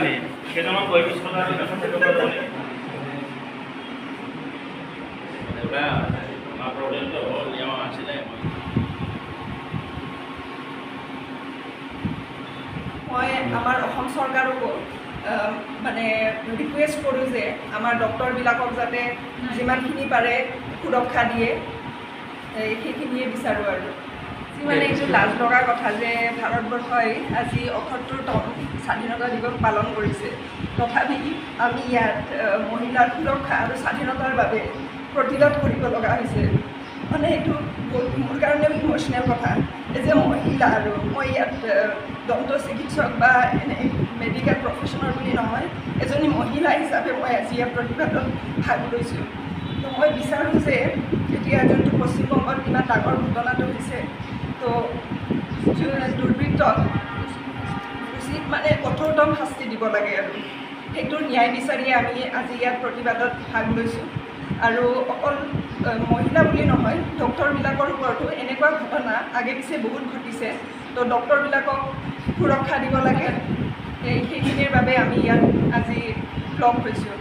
কাৰণে কেইটামান বয়সস্থ ল'ৰা নিৰ্বাচন কৰিব পাৰে এটা আমাৰ প্ৰব্লেমটো হ'ল নিয়ম আছিলে মই আমাৰ অসম চৰকাৰকো মানে ৰিকুৱেষ্ট কৰোঁ যে আমাৰ ডক্টৰবিলাকক যাতে যিমানখিনি পাৰে সুৰক্ষা দিয়ে সেইখিনিয়ে বিচাৰোঁ আৰু মানে এইটো লাজ লগা কথা যে ভাৰতবৰ্ষই আজি ৭৮তম স্বাধীনতা দিৱস পালন কৰিছে তথাপি আমি ইয়াত মহিলাৰ সুৰক্ষা আৰু স্বাধীনতাৰ বাবে প্ৰতিবাদ কৰিব লগা হৈছে মানে এইটো মোৰ কাৰণে ইম'চনেল কথা এই যে মহিলা আৰু মই ইয়াত দন্ত চিকিৎসক বা এনে মেডিকেল প্ৰফেশ্যনেল বুলি নহয় এজনী মহিলা হিচাপে মই আজি ইয়াত প্ৰতিবাদত ভাগ লৈছোঁ তো মই বিচাৰোঁ যে এতিয়া যোনটো পশ্চিমবংগত ইমান ডাঙৰ ঘটনাটো হৈছে তো দুৰ্বৃত্তক উচিত মানে কঠোৰতম শাস্তি দিব লাগে আৰু সেইটোৰ ন্যায় বিচাৰিয়ে আমি আজি ইয়াত প্ৰতিবাদত ভাগ লৈছোঁ আৰু অকল মহিলা বুলি নহয় ডক্টৰবিলাকৰ ওপৰতো এনেকুৱা ঘটনা আগে পিছে বহুত ঘটিছে তো ডক্টৰবিলাকক সুৰক্ষা দিব লাগে সেইখিনিৰ বাবে আমি ইয়াত আজি লগ হৈছোঁ